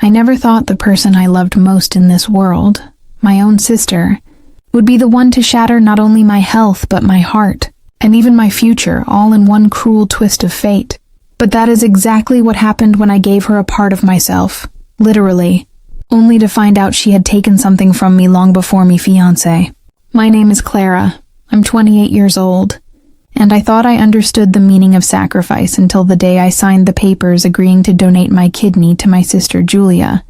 I never thought the person I loved most in this world, my own sister, would be the one to shatter not only my health but my heart, and even my future, all in one cruel twist of fate. But that is exactly what happened when I gave her a part of myself, literally, only to find out she had taken something from me long before me fiancé. My name is Clara. I'm 28 years old, and I thought I understood the meaning of sacrifice until the day I signed the papers agreeing to donate my kidney to my sister Julia,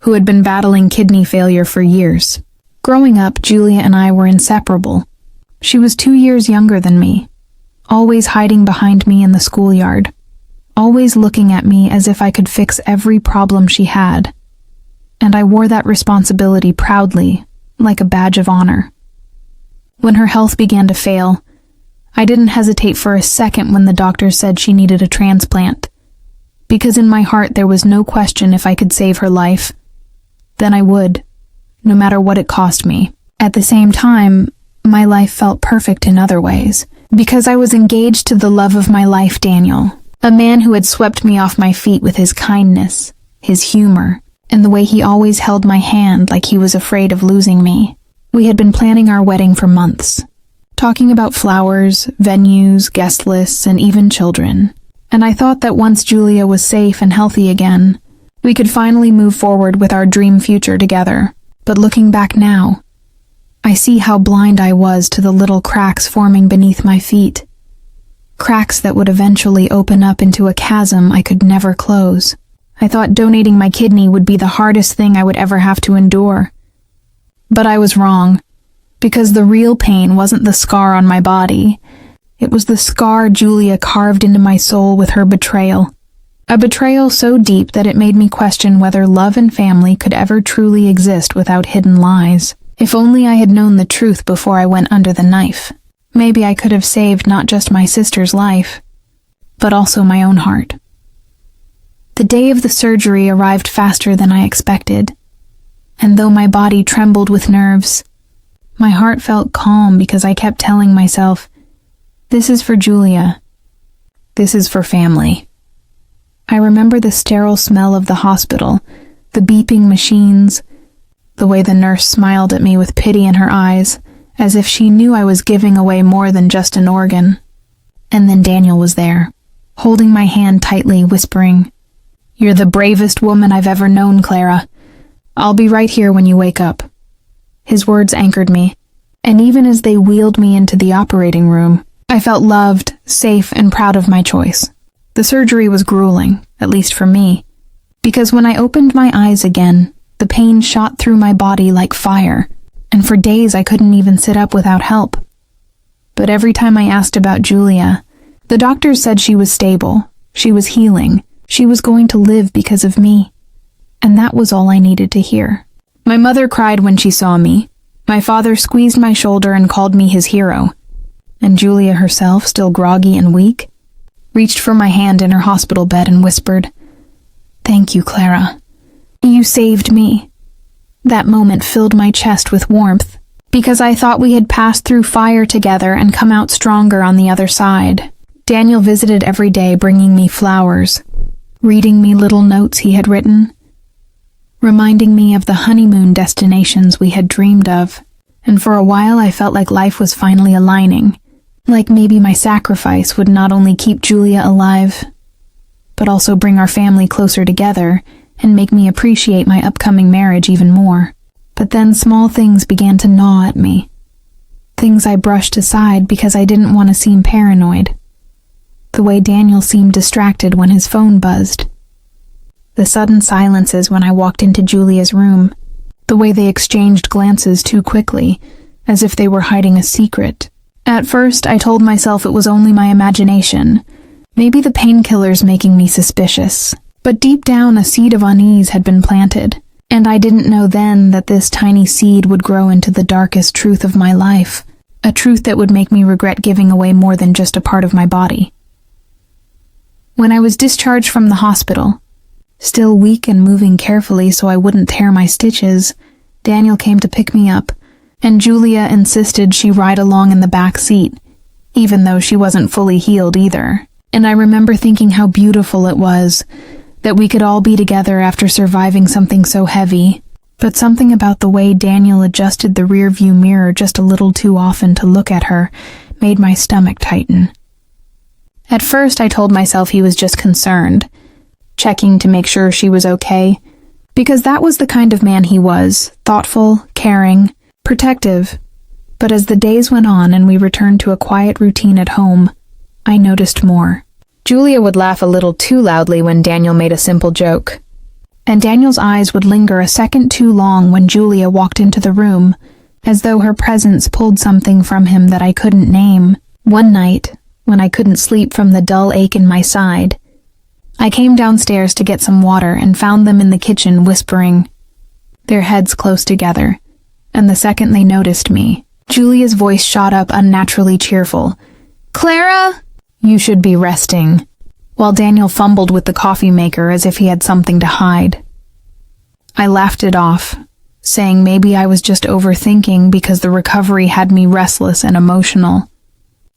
who had been battling kidney failure for years. Growing up, Julia and I were inseparable. She was 2 years younger than me, always hiding behind me in the schoolyard, always looking at me as if I could fix every problem she had. And I wore that responsibility proudly, like a badge of honor. When her health began to fail, I didn't hesitate for a second when the doctor said she needed a transplant, because in my heart there was no question if I could save her life, then I would, no matter what it cost me. At the same time, my life felt perfect in other ways, because I was engaged to the love of my life, Daniel, a man who had swept me off my feet with his kindness, his humor, and the way he always held my hand like he was afraid of losing me. We had been planning our wedding for months, talking about flowers, venues, guest lists, and even children. And I thought that once Julia was safe and healthy again, we could finally move forward with our dream future together. But looking back now, I see how blind I was to the little cracks forming beneath my feet. Cracks that would eventually open up into a chasm I could never close. I thought donating my kidney would be the hardest thing I would ever have to endure. But I was wrong, because the real pain wasn't the scar on my body. It was the scar Julia carved into my soul with her betrayal. A betrayal so deep that it made me question whether love and family could ever truly exist without hidden lies. If only I had known the truth before I went under the knife. Maybe I could have saved not just my sister's life, but also my own heart. The day of the surgery arrived faster than I expected, and though my body trembled with nerves, my heart felt calm because I kept telling myself, this is for Julia. This is for family. I remember the sterile smell of the hospital, the beeping machines, the way the nurse smiled at me with pity in her eyes, as if she knew I was giving away more than just an organ. And then Daniel was there, holding my hand tightly, whispering, "You're the bravest woman I've ever known, Clara. I'll be right here when you wake up." His words anchored me, and even as they wheeled me into the operating room, I felt loved, safe, and proud of my choice. The surgery was grueling, at least for me, because when I opened my eyes again, the pain shot through my body like fire, and for days I couldn't even sit up without help. But every time I asked about Julia, the doctors said she was stable, she was healing, she was going to live because of me. And that was all I needed to hear. My mother cried when she saw me. My father squeezed my shoulder and called me his hero. And Julia herself, still groggy and weak, reached for my hand in her hospital bed and whispered, "Thank you, Clara. You saved me." That moment filled my chest with warmth, because I thought we had passed through fire together and come out stronger on the other side. Daniel visited every day, bringing me flowers, reading me little notes he had written, reminding me of the honeymoon destinations we had dreamed of. And for a while I felt like life was finally aligning, like maybe my sacrifice would not only keep Julia alive, but also bring our family closer together and make me appreciate my upcoming marriage even more. But then small things began to gnaw at me. Things I brushed aside because I didn't want to seem paranoid. The way Daniel seemed distracted when his phone buzzed. The sudden silences when I walked into Julia's room. The way they exchanged glances too quickly, as if they were hiding a secret. At first, I told myself it was only my imagination. Maybe the painkillers making me suspicious. But deep down, a seed of unease had been planted. And I didn't know then that this tiny seed would grow into the darkest truth of my life. A truth that would make me regret giving away more than just a part of my body. When I was discharged from the hospital, still weak and moving carefully so I wouldn't tear my stitches, Daniel came to pick me up, and Julia insisted she ride along in the back seat, even though she wasn't fully healed either. And I remember thinking how beautiful it was, that we could all be together after surviving something so heavy. But something about the way Daniel adjusted the rearview mirror just a little too often to look at her made my stomach tighten. At first, I told myself he was just concerned, checking to make sure she was okay, because that was the kind of man he was, thoughtful, caring, protective. But as the days went on and we returned to a quiet routine at home, I noticed more. Julia would laugh a little too loudly when Daniel made a simple joke, and Daniel's eyes would linger a second too long when Julia walked into the room, as though her presence pulled something from him that I couldn't name. One night, when I couldn't sleep from the dull ache in my side, I came downstairs to get some water and found them in the kitchen whispering, their heads close together, and the second they noticed me, Julia's voice shot up unnaturally cheerful. "Clara, you should be resting," while Daniel fumbled with the coffee maker as if he had something to hide. I laughed it off, saying maybe I was just overthinking because the recovery had me restless and emotional.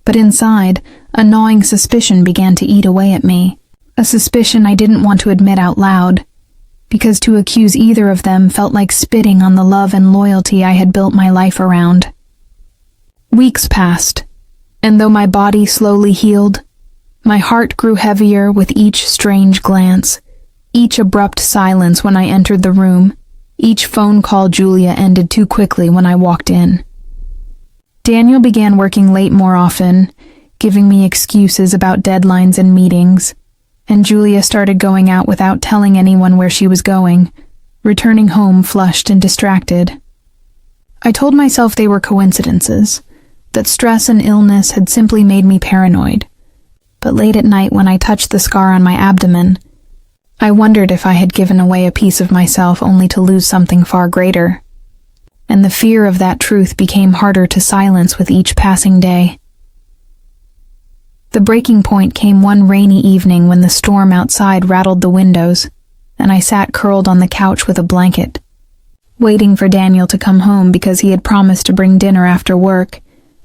But inside, a gnawing suspicion began to eat away at me, a suspicion I didn't want to admit out loud, because to accuse either of them felt like spitting on the love and loyalty I had built my life around. Weeks passed, and though my body slowly healed, my heart grew heavier with each strange glance, each abrupt silence when I entered the room, each phone call Julia ended too quickly when I walked in. Daniel began working late more often, giving me excuses about deadlines and meetings, and Julia started going out without telling anyone where she was going, returning home flushed and distracted. I told myself they were coincidences, that stress and illness had simply made me paranoid. But late at night when I touched the scar on my abdomen, I wondered if I had given away a piece of myself only to lose something far greater. And the fear of that truth became harder to silence with each passing day. The breaking point came one rainy evening when the storm outside rattled the windows, and I sat curled on the couch with a blanket, waiting for Daniel to come home because he had promised to bring dinner after work.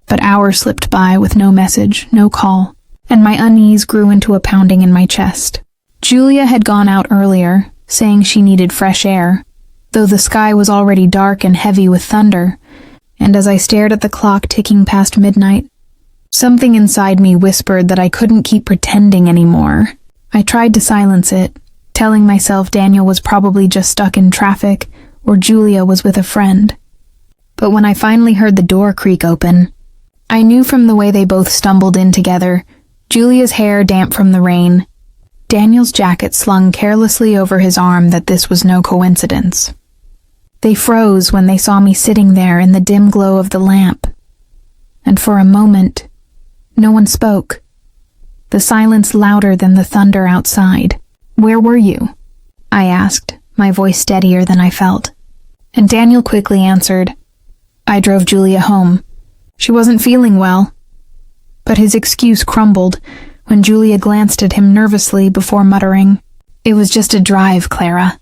But hours slipped by with no message, no call, and my unease grew into a pounding in my chest. Julia had gone out earlier, saying she needed fresh air, though the sky was already dark and heavy with thunder, and as I stared at the clock ticking past midnight, something inside me whispered that I couldn't keep pretending anymore. I tried to silence it, telling myself Daniel was probably just stuck in traffic, or Julia was with a friend. But when I finally heard the door creak open, I knew from the way they both stumbled in together, Julia's hair damp from the rain, Daniel's jacket slung carelessly over his arm, that this was no coincidence. They froze when they saw me sitting there in the dim glow of the lamp, and for a moment, no one spoke, the silence louder than the thunder outside. "Where were you?" I asked, my voice steadier than I felt. And Daniel quickly answered, "I drove Julia home. She wasn't feeling well." But his excuse crumbled when Julia glanced at him nervously before muttering, "It was just a drive, Clara."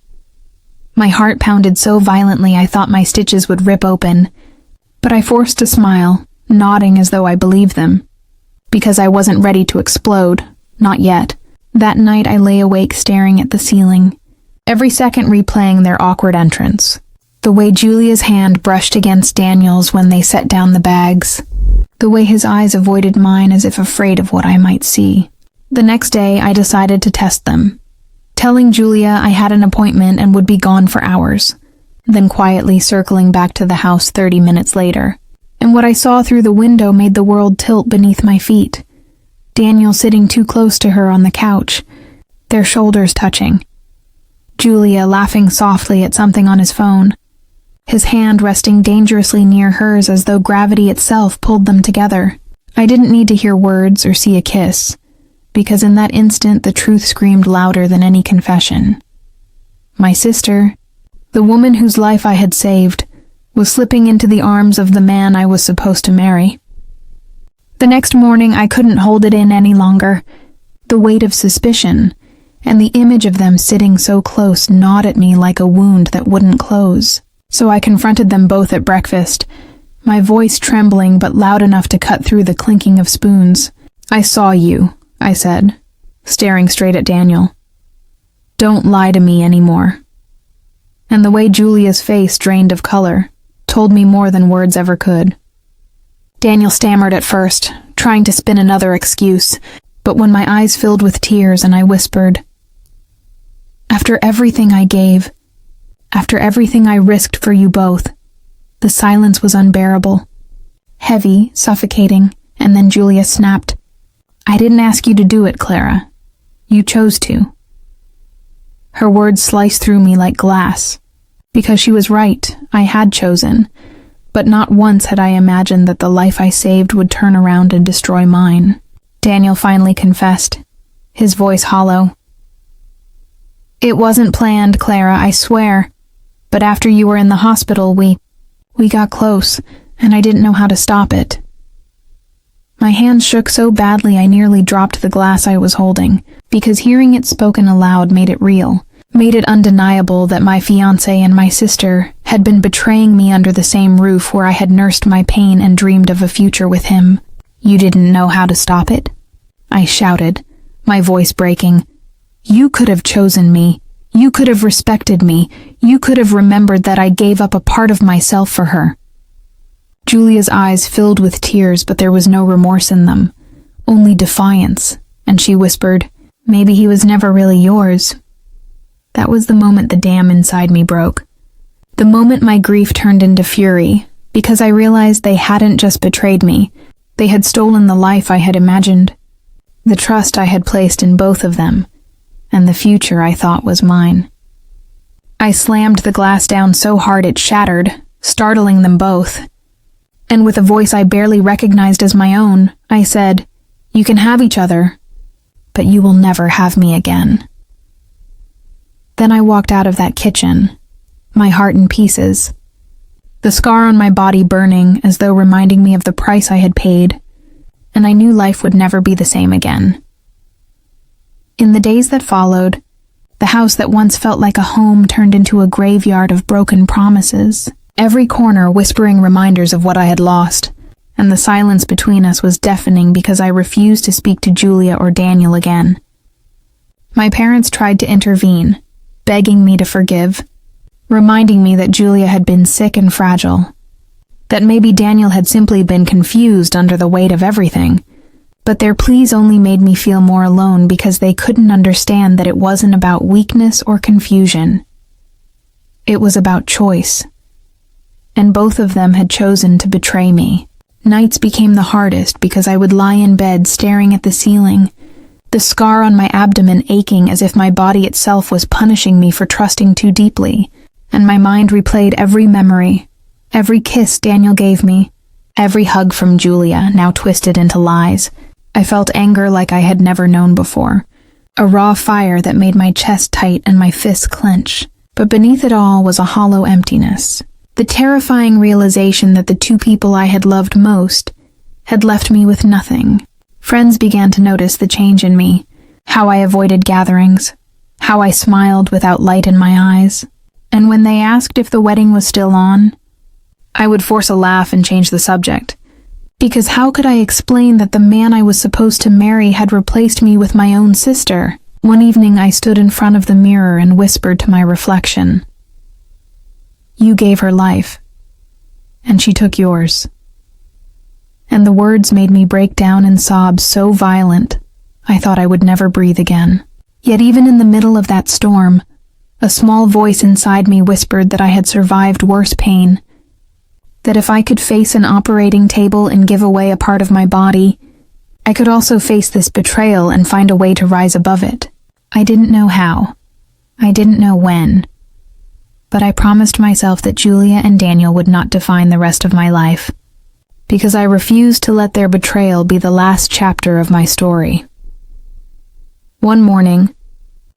My heart pounded so violently I thought my stitches would rip open, but I forced a smile, nodding as though I believed them, because I wasn't ready to explode, not yet. That night I lay awake staring at the ceiling, every second replaying their awkward entrance. The way Julia's hand brushed against Daniel's when they set down the bags. The way his eyes avoided mine as if afraid of what I might see. The next day I decided to test them, telling Julia I had an appointment and would be gone for hours, then quietly circling back to the house 30 minutes later. And what I saw through the window made the world tilt beneath my feet. Daniel sitting too close to her on the couch, their shoulders touching. Julia laughing softly at something on his phone, his hand resting dangerously near hers as though gravity itself pulled them together. I didn't need to hear words or see a kiss, because in that instant the truth screamed louder than any confession. My sister, the woman whose life I had saved, was slipping into the arms of the man I was supposed to marry. The next morning I couldn't hold it in any longer. The weight of suspicion, and the image of them sitting so close gnawed at me like a wound that wouldn't close. So I confronted them both at breakfast, my voice trembling but loud enough to cut through the clinking of spoons. "I saw you," I said, staring straight at Daniel. Don't lie to me anymore." And the way Julia's face drained of color told me more than words ever could. Daniel stammered at first, trying to spin another excuse, but when my eyes filled with tears and I whispered, "After everything I gave, after everything I risked for you both," the silence was unbearable, heavy, suffocating, and then Julia snapped, "I didn't ask you to do it, Clara. You chose to." Her words sliced through me like glass, because she was right, I had chosen, but not once had I imagined that the life I saved would turn around and destroy mine. Daniel finally confessed, his voice hollow. "It wasn't planned, Clara, I swear. But after you were in the hospital, we got close, and I didn't know how to stop it." My hands shook so badly I nearly dropped the glass I was holding, because hearing it spoken aloud made it real, made it undeniable that my fiancé and my sister had been betraying me under the same roof where I had nursed my pain and dreamed of a future with him. "You didn't know how to stop it?" I shouted, my voice breaking. "You could have chosen me. You could have respected me. You could have remembered that I gave up a part of myself for her." Julia's eyes filled with tears, but there was no remorse in them, only defiance, and she whispered, "Maybe he was never really yours." That was the moment the dam inside me broke. The moment my grief turned into fury, because I realized they hadn't just betrayed me, they had stolen the life I had imagined, the trust I had placed in both of them, and the future I thought was mine. I slammed the glass down so hard it shattered, startling them both. And with a voice I barely recognized as my own, I said, "You can have each other, but you will never have me again." Then I walked out of that kitchen, my heart in pieces, the scar on my body burning as though reminding me of the price I had paid, and I knew life would never be the same again. In the days that followed, the house that once felt like a home turned into a graveyard of broken promises, every corner whispering reminders of what I had lost, and the silence between us was deafening because I refused to speak to Julia or Daniel again. My parents tried to intervene, begging me to forgive, reminding me that Julia had been sick and fragile, that maybe Daniel had simply been confused under the weight of everything, but their pleas only made me feel more alone because they couldn't understand that it wasn't about weakness or confusion. It was about choice. And both of them had chosen to betray me. Nights became the hardest because I would lie in bed staring at the ceiling, the scar on my abdomen aching as if my body itself was punishing me for trusting too deeply, and my mind replayed every memory, every kiss Daniel gave me, every hug from Julia, now twisted into lies. I felt anger like I had never known before, a raw fire that made my chest tight and my fists clench. But beneath it all was a hollow emptiness. The terrifying realization that the two people I had loved most had left me with nothing. Friends began to notice the change in me, how I avoided gatherings, how I smiled without light in my eyes. And when they asked if the wedding was still on, I would force a laugh and change the subject. Because how could I explain that the man I was supposed to marry had replaced me with my own sister? One evening I stood in front of the mirror and whispered to my reflection, "You gave her life, and she took yours." And the words made me break down in sobs so violent, I thought I would never breathe again. Yet even in the middle of that storm, a small voice inside me whispered that I had survived worse pain, that if I could face an operating table and give away a part of my body, I could also face this betrayal and find a way to rise above it. I didn't know how. I didn't know when. But I promised myself that Julia and Daniel would not define the rest of my life, because I refused to let their betrayal be the last chapter of my story. One morning,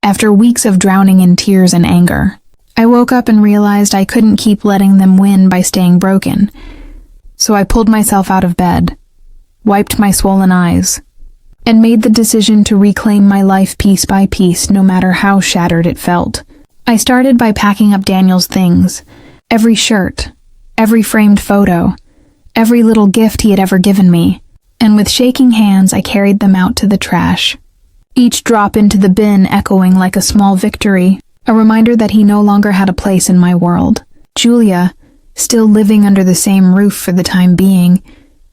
after weeks of drowning in tears and anger, I woke up and realized I couldn't keep letting them win by staying broken. So I pulled myself out of bed, wiped my swollen eyes, and made the decision to reclaim my life piece by piece, no matter how shattered it felt. I started by packing up Daniel's things, every shirt, every framed photo, every little gift he had ever given me, and with shaking hands I carried them out to the trash. each drop into the bin echoing like a small victory, a reminder that he no longer had a place in my world. Julia, still living under the same roof for the time being,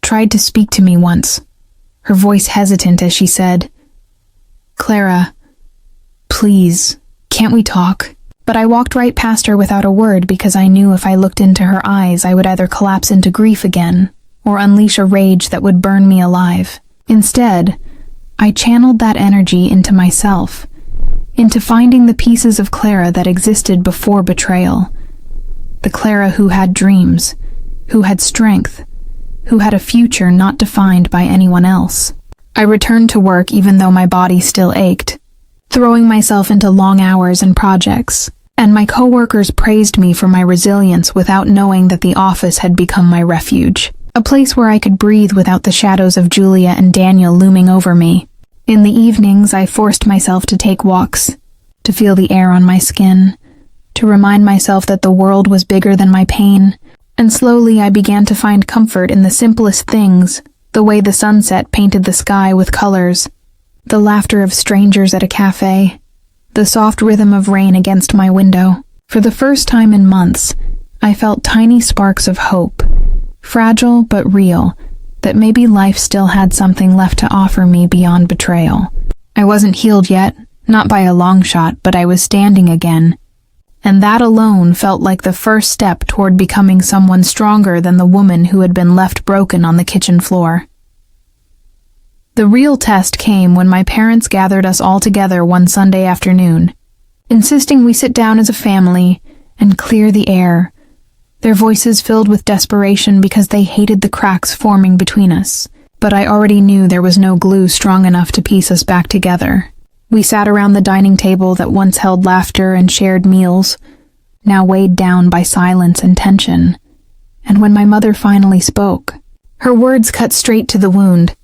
tried to speak to me once, her voice hesitant as she said, "Clara, please, can't we talk?" But I walked right past her without a word because I knew if I looked into her eyes I would either collapse into grief again or unleash a rage that would burn me alive. Instead, I channeled that energy into myself, into finding the pieces of Clara that existed before betrayal. The Clara who had dreams, who had strength, who had a future not defined by anyone else. I returned to work even though my body still ached, throwing myself into long hours and projects, and my coworkers praised me for my resilience without knowing that the office had become my refuge, a place where I could breathe without the shadows of Julia and Daniel looming over me. In the evenings, I forced myself to take walks, to feel the air on my skin, to remind myself that the world was bigger than my pain, and slowly I began to find comfort in the simplest things, the way the sunset painted the sky with colors, the laughter of strangers at a cafe, the soft rhythm of rain against my window. For the first time in months, I felt tiny sparks of hope, fragile but real, that maybe life still had something left to offer me beyond betrayal. I wasn't healed yet, not by a long shot, but I was standing again, and that alone felt like the first step toward becoming someone stronger than the woman who had been left broken on the kitchen floor. The real test came when my parents gathered us all together one Sunday afternoon, insisting we sit down as a family and clear the air, their voices filled with desperation because they hated the cracks forming between us. But I already knew there was no glue strong enough to piece us back together. We sat around the dining table that once held laughter and shared meals, now weighed down by silence and tension. And when my mother finally spoke, her words cut straight to the wound.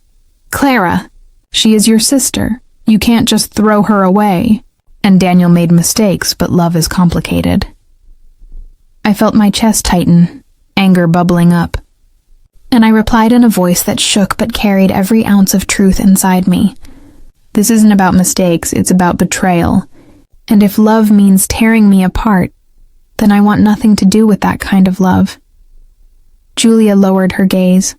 "Clara, she is your sister. You can't just throw her away. And Daniel made mistakes, but love is complicated." I felt my chest tighten, anger bubbling up. And I replied in a voice that shook but carried every ounce of truth inside me. "This isn't about mistakes, it's about betrayal. And if love means tearing me apart, then I want nothing to do with that kind of love." Julia lowered her gaze,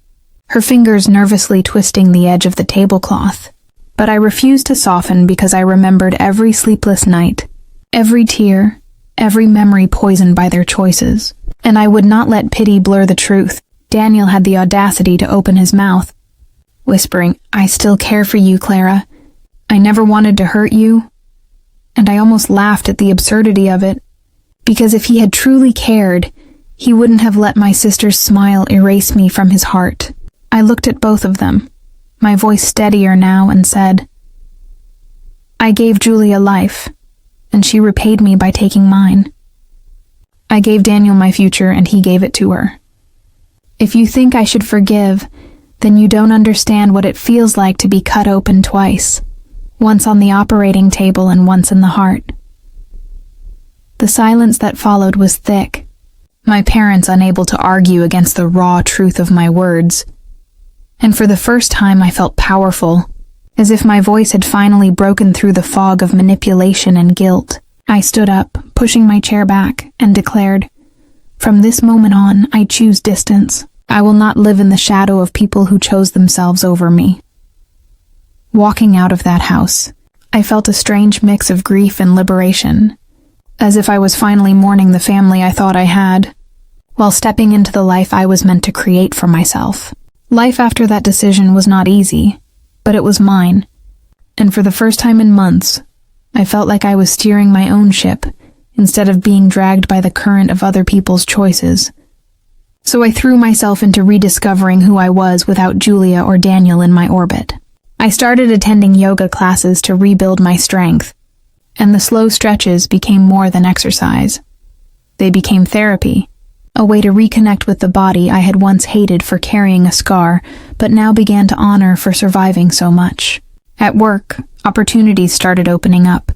her fingers nervously twisting the edge of the tablecloth. But I refused to soften because I remembered every sleepless night, every tear, every memory poisoned by their choices. And I would not let pity blur the truth. Daniel had the audacity to open his mouth, whispering, "I still care for you, Clara. I never wanted to hurt you." And I almost laughed at the absurdity of it, because if he had truly cared, he wouldn't have let my sister's smile erase me from his heart. I looked at both of them, my voice steadier now, and said, "I gave Julia life, and she repaid me by taking mine. I gave Daniel my future, and he gave it to her. If you think I should forgive, then you don't understand what it feels like to be cut open twice, once on the operating table and once in the heart." The silence that followed was thick, my parents unable to argue against the raw truth of my words. And for the first time I felt powerful, as if my voice had finally broken through the fog of manipulation and guilt. I stood up, pushing my chair back, and declared, "From this moment on, I choose distance. I will not live in the shadow of people who chose themselves over me." Walking out of that house, I felt a strange mix of grief and liberation, as if I was finally mourning the family I thought I had, while stepping into the life I was meant to create for myself. Life after that decision was not easy, but it was mine, and for the first time in months, I felt like I was steering my own ship instead of being dragged by the current of other people's choices. So I threw myself into rediscovering who I was without Julia or Daniel in my orbit. I started attending yoga classes to rebuild my strength, and the slow stretches became more than exercise. They became therapy, a way to reconnect with the body I had once hated for carrying a scar, but now began to honor for surviving so much. At work, opportunities started opening up,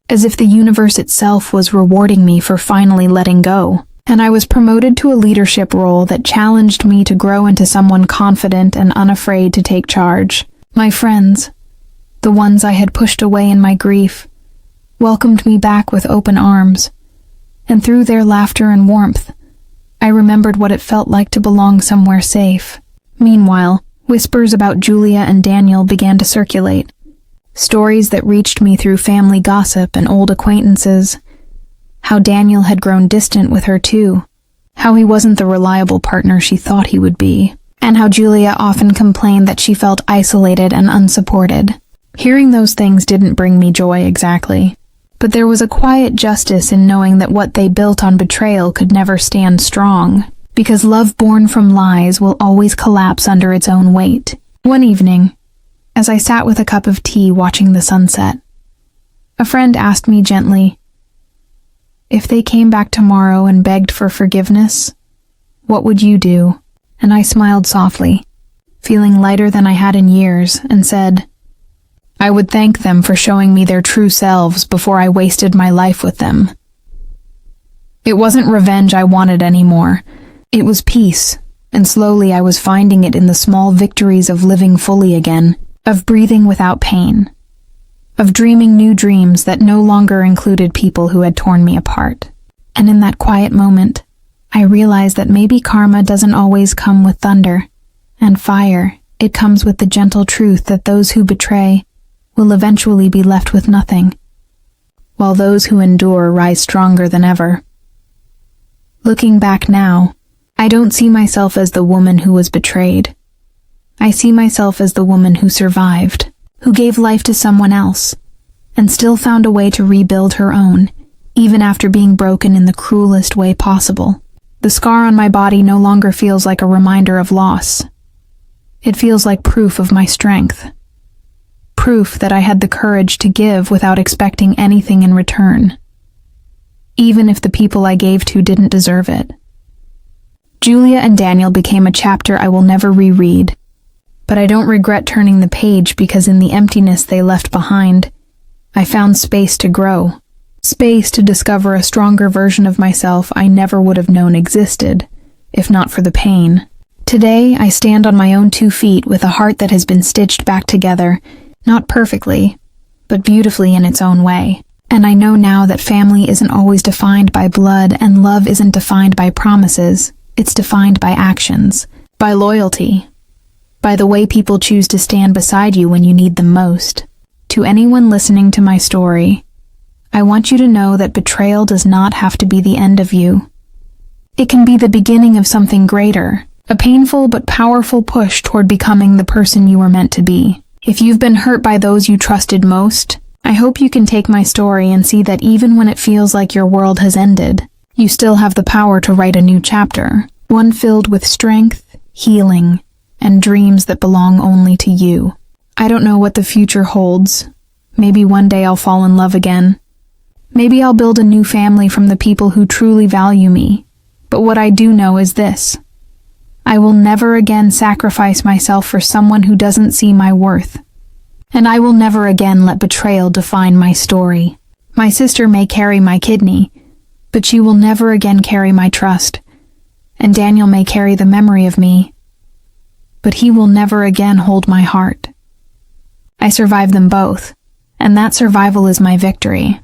as if the universe itself was rewarding me for finally letting go. And I was promoted to a leadership role that challenged me to grow into someone confident and unafraid to take charge. My friends, the ones I had pushed away in my grief, welcomed me back with open arms, and through their laughter and warmth, I remembered what it felt like to belong somewhere safe. Meanwhile, whispers about Julia and Daniel began to circulate, stories that reached me through family gossip and old acquaintances. How Daniel had grown distant with her too, how he wasn't the reliable partner she thought he would be, and how Julia often complained that she felt isolated and unsupported. Hearing those things didn't bring me joy exactly, but there was a quiet justice in knowing that what they built on betrayal could never stand strong, because love born from lies will always collapse under its own weight. One evening, as I sat with a cup of tea watching the sunset, a friend asked me gently, "If they came back tomorrow and begged for forgiveness, what would you do?" And I smiled softly, feeling lighter than I had in years, and said, "I would thank them for showing me their true selves before I wasted my life with them." It wasn't revenge I wanted anymore. It was peace, and slowly I was finding it in the small victories of living fully again, of breathing without pain, of dreaming new dreams that no longer included people who had torn me apart. And in that quiet moment, I realized that maybe karma doesn't always come with thunder and fire. It comes with the gentle truth that those who betray will eventually be left with nothing, while those who endure rise stronger than ever. Looking back now, I don't see myself as the woman who was betrayed. I see myself as the woman who survived, who gave life to someone else, and still found a way to rebuild her own, even after being broken in the cruelest way possible. The scar on my body no longer feels like a reminder of loss. It feels like proof of my strength. Proof that I had the courage to give without expecting anything in return, even if the people I gave to didn't deserve it. Julia and Daniel became a chapter I will never reread, but I don't regret turning the page because in the emptiness they left behind, I found space to grow, space to discover a stronger version of myself I never would have known existed, if not for the pain. Today, I stand on my own 2 feet with a heart that has been stitched back together, not perfectly, but beautifully in its own way. And I know now that family isn't always defined by blood and love isn't defined by promises. It's defined by actions, by loyalty, by the way people choose to stand beside you when you need them most. To anyone listening to my story, I want you to know that betrayal does not have to be the end of you. It can be the beginning of something greater, a painful but powerful push toward becoming the person you were meant to be. If you've been hurt by those you trusted most, I hope you can take my story and see that even when it feels like your world has ended, you still have the power to write a new chapter, one filled with strength, healing, and dreams that belong only to you. I don't know what the future holds. Maybe one day I'll fall in love again. Maybe I'll build a new family from the people who truly value me. But what I do know is this: I will never again sacrifice myself for someone who doesn't see my worth. And I will never again let betrayal define my story. My sister may carry my kidney, but she will never again carry my trust. And Daniel may carry the memory of me, but he will never again hold my heart. I survived them both, and that survival is my victory.